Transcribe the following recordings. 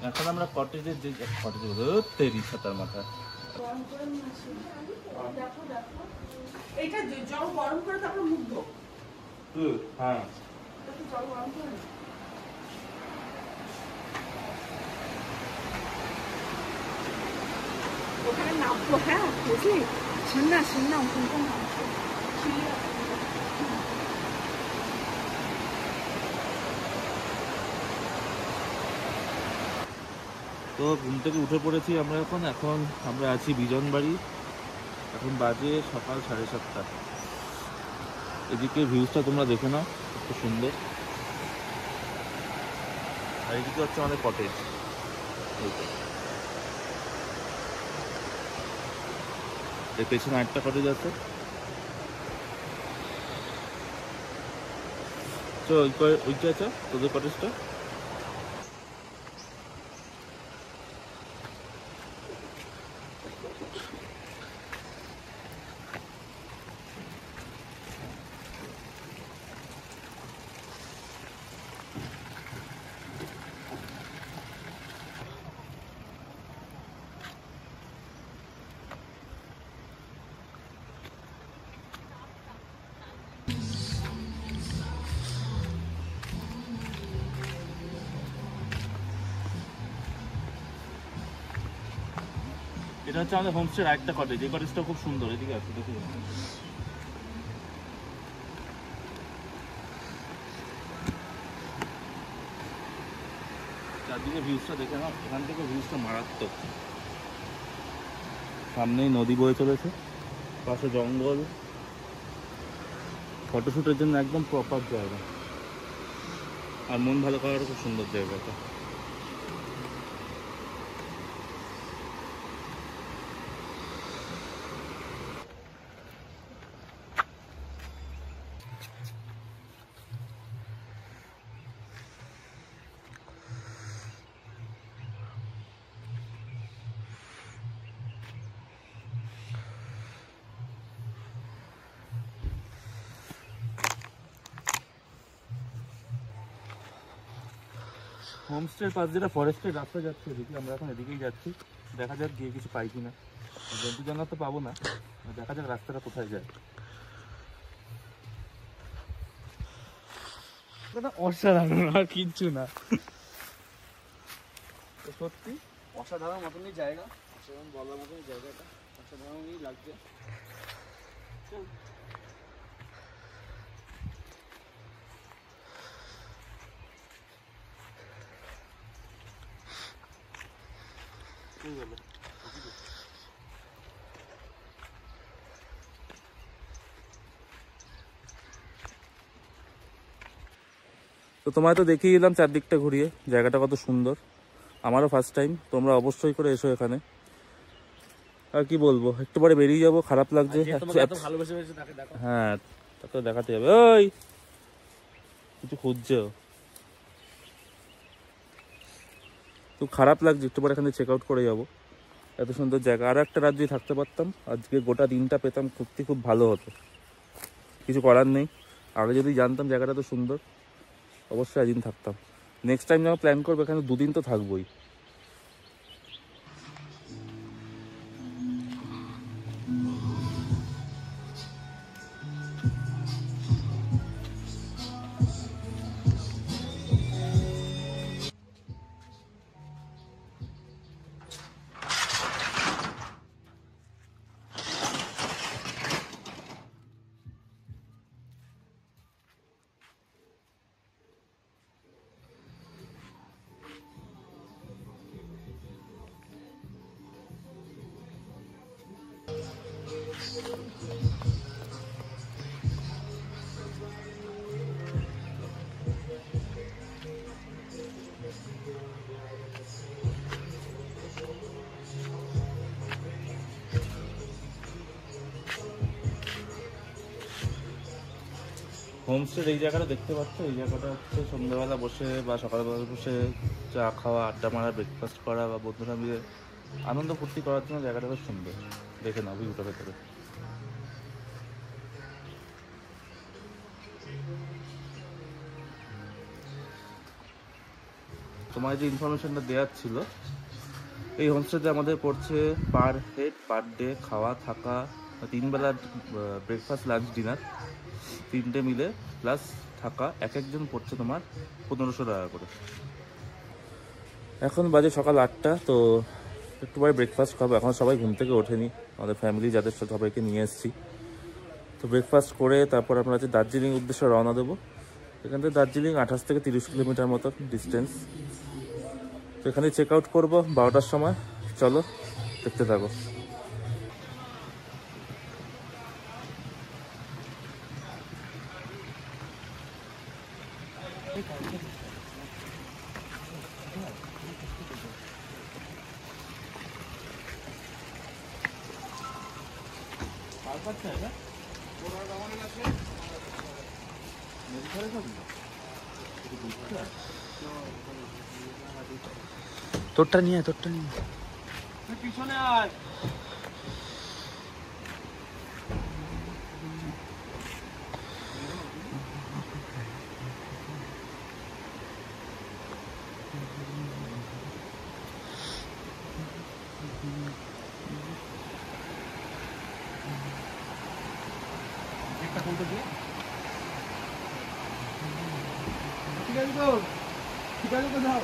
এখন আমরা কটেজের যে কটেজে তেরি ছাতার মাথা এইটা জল গরম করে তারপর মুখ ধো। হ্যাঁ জল গরম করে ওখানে নামবো। হ্যাঁ বুঝলি, শুননা ওখানটা নামবো। তো ঘুম থেকে উঠে পড়েছি আমরা। এখন আমরা আছি বিজনবাড়ি। এখন বাজে সকাল 7:30। এদিকে ভিউজটা তোমরা দেখে নাও, খুব সুন্দর। আর এদিকে হচ্ছে আমাদের কটেজ। এর পেছনে একটা কটেজ আছে। তো ওইটা আছে তোদের কটেজটা। এটা হচ্ছে আমাদের হোমস্টের আরেকটা কটেজ। এই কটেজটা খুব সুন্দর। এদিকে আছে, দেখে চারদিকে ভিউজটা দেখে নাও। এখান থেকে ভিউজটা মারাত্মক। সামনেই নদী বয়ে চলেছে, পাশে জঙ্গল। ফটোশুটের জন্য একদম প্রপার জায়গা। আর মন ভালো করার খুব সুন্দর জায়গাটা। হোমস্টের পাশ যেটা ফরেস্টের রাস্তা যাচ্ছে, এদিকে আমরা এখন এদিকেই যাচ্ছি। দেখা যাক গিয়ে কিছু পাই কিনা। জন্তু জানোয়ার তো পাবো না, দেখা যাক রাস্তাটা কোথায় যায়। অসাধারণ, আর কিচ্ছু না। সত্যি অসাধারণ মতনই জায়গা, অসাধারণ বলার মতনই জায়গাটা, অসাধারণই লাগছে। তো তোমায় তো দেখিয়ে দিলাম চারদিকটা ঘুরিয়ে, জায়গাটা কত সুন্দর। আমারও ফার্স্ট টাইম, তোমরা অবশ্যই করে এসো এখানে। আর কি বলবো, একটু পরে বেরিয়ে যাবো, খারাপ লাগছে। হ্যাঁ তাকে দেখাতে যাবে। ওই কিছু খুঁজছে, খুব খারাপ লাগছে। একটু পরে এখানে চেক আউট করে যাবো। এত সুন্দর জায়গা, আরও একটা রাত যদি থাকতে পারতাম, আজকে গোটা দিনটা পেতাম, সত্যি খুব ভালো হতো। কিছু করার নেই, আগে যদি জানতাম জায়গাটা তো সুন্দর, অবশ্যই একদিন থাকতাম। নেক্সট টাইম যখন প্ল্যান করবো এখানে 2 দিন তো থাকবোই। হোমস্টের এই জায়গাটা দেখতে পাচ্ছ, এই জায়গাটা হচ্ছে সন্ধ্যাবেলা বসে বা সকালবেলা বসে চা খাওয়া, আড্ডা মারা, ব্রেকফাস্ট করা বা বন্ধুরা মিলে আনন্দ ফুর্তি করার জন্য জায়গাটা খুব সুন্দর। দেখে নাও ভিউটা ভেতরে। তোমার যে ইনফরমেশনটা দেওয়ার ছিল, এই হোমস্টেতে আমাদের পড়ছে পার হেড পার ডে খাওয়া থাকা 3 বেলা ব্রেকফাস্ট লাঞ্চ ডিনার 3টে মিলে প্লাস থাকা এক একজন পড়ছে তোমার 1500 টাকা করে। এখন বাজে সকাল 8টা, তো একটু পরে ব্রেকফাস্ট খাবো। এখন সবাই ঘুম থেকে ওঠেনি, আমাদের ফ্যামিলি যাদের সাথে সবাইকে নিয়ে এসেছি। তো ব্রেকফাস্ট করে তারপর আমরা হচ্ছে দার্জিলিং উদ্দেশ্যে রওনা দেবো। এখান থেকে দার্জিলিং 28 থেকে 30 কিলোমিটার মতো ডিস্টেন্স। তো এখানে চেক আউট করবো 12টার সময়। চলো দেখতে থাকো। তোরটা নিয়ে পিছনে আয়। ঠিক আছে কোথাও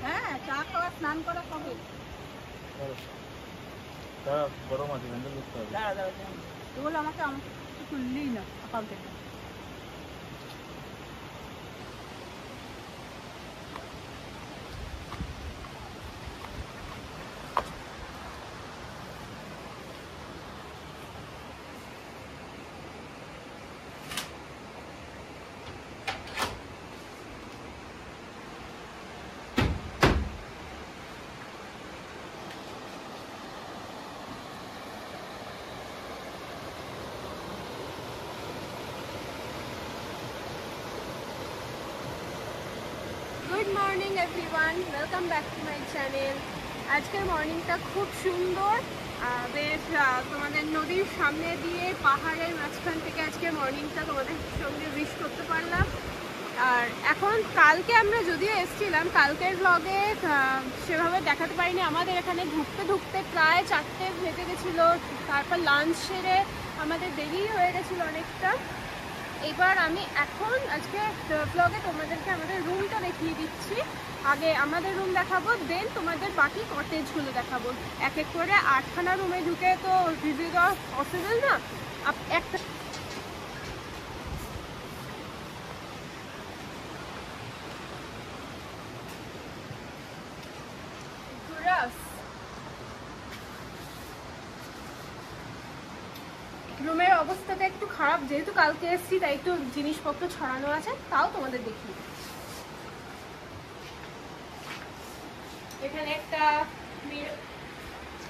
হ্যাঁ, চা খাওয়া স্নান করা কবে? গরম আছে, হ্যান্ডেল করতে হবে। এগুলো আমাকে খুললেই না অ্যাকাউন্ট থেকে। Good morning everyone, welcome back to my channel. আজকের মর্নিংটা খুব সুন্দর, বেশ তোমাদের নদীর সামনে দিয়ে পাহাড়ের মাঝখান থেকে আজকের মর্নিংটা তোমাদের সঙ্গে উইশ করতে পারলাম। আর এখন কালকে আমরা যদিও এসেছিলাম, কালকের ব্লগে সেভাবে দেখাতে পারিনি। আমাদের এখানে ঢুকতে ঢুকতে প্রায় 4টে বেজে গেছিলো, তারপর লাঞ্চ সেরে আমাদের দেরি হয়ে গেছিলো অনেকটা। এবার আমি এখন আজকে ব্লগে তোমাদেরকে আমাদের রুমটা দেখিয়ে দিচ্ছি। আগে আমাদের রুম দেখাবো, দেন তোমাদের বাকি কটেজগুলো দেখাবো। এক এক করে 8খানা রুমে ঢুকে তো ভিডিও দেওয়া পসিবল না। একটা রুমের অবস্থাটা একটু খারাপ, যেহেতু কালকে এসেছি তাই একটু জিনিসপত্র ছড়ানো আছে, তাও তোমাদের দেখি।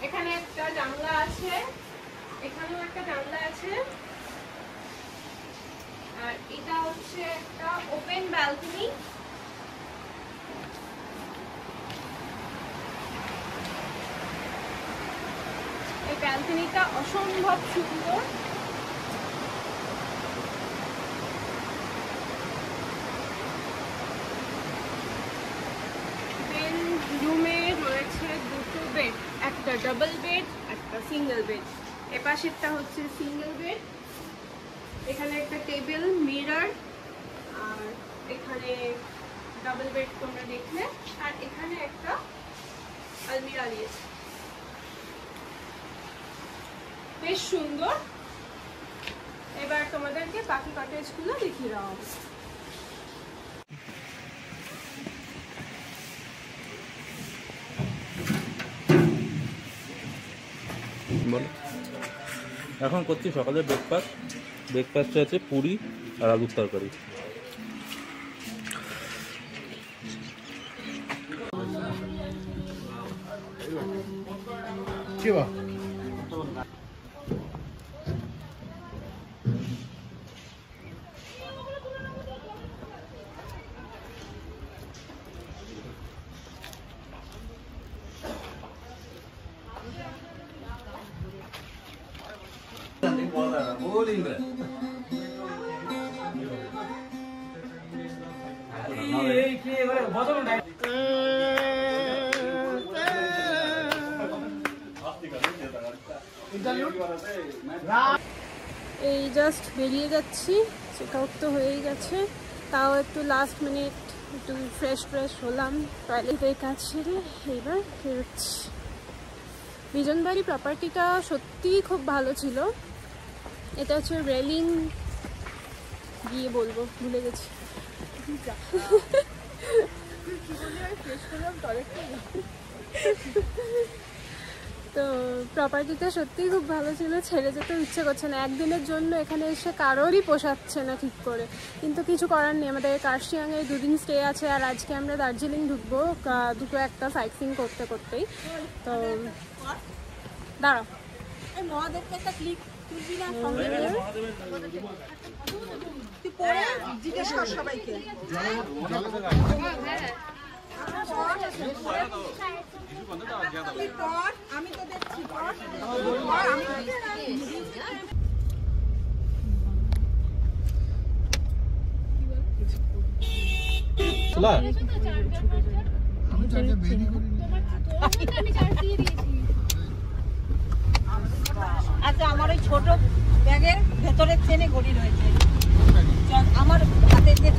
এখানে একটা জানলা আছে, এখানেও একটা জানলা আছে, আর এটা হচ্ছে একটা ওপেন ব্যালকনি। এই ব্যালকনিটা অসম্ভব সুন্দর। রুমে রয়েছে 2টো বেড, একটা ডাবল বেড একটা সিঙ্গেল বেড। এপাশেরটা হচ্ছে সিঙ্গেল বেড। এখানে একটা টেবিল, মিরর, আর এখানে ডাবল বেড তোমরা দেখলে, আর এখানে একটা আলমিরা দিয়েছে, বেশ সুন্দর। এবার তোমাদেরকে বাকি কটেজগুলো দেখিয়ে দেওয়া হবে। এখন করছি সকালে ব্রেকফাস্টে আছে পুরি আর আলুর তরকারি। এই জাস্ট বেরিয়ে যাচ্ছি, চেক আউট তো হয়েই গেছে, তাও একটু লাস্ট মিনিট একটু ফ্রেশ হলাম, টয়লেটের কাজ সেরে এইবার বেরোচ্ছি। বিজনবাড়ি প্রপার্টিটা সত্যিই খুব ভালো ছিল। এটা হচ্ছে রেলিং, গিয়ে বলবো ভুলে গেছি। তো প্রপার্টিটা সত্যিই খুব ভালো ছিল, ছেড়ে যেতেও ইচ্ছে করছে না। একদিনের জন্য এখানে এসে কারোরই পোষাচ্ছে না ঠিক করে, কিন্তু কিছু করার নেই। আমাদের কার্শিয়াংয়ে 2 দিন স্টে আছে, আর আজকে আমরা দার্জিলিং ঢুকবো দুটো একটা সাইট সিইং করতে করতেই। তো দাঁড়াও, মহাদেবকে একটা ক্লিক তুলবি না সঙ্গে তুই পরে জিজ্ঞেস কর সবাইকে। আমি তো দেখছি আচ্ছা, আমার ওই ছোট ব্যাগের ভেতরের চেনে ঘড়ি রয়েছে। আমার হাতে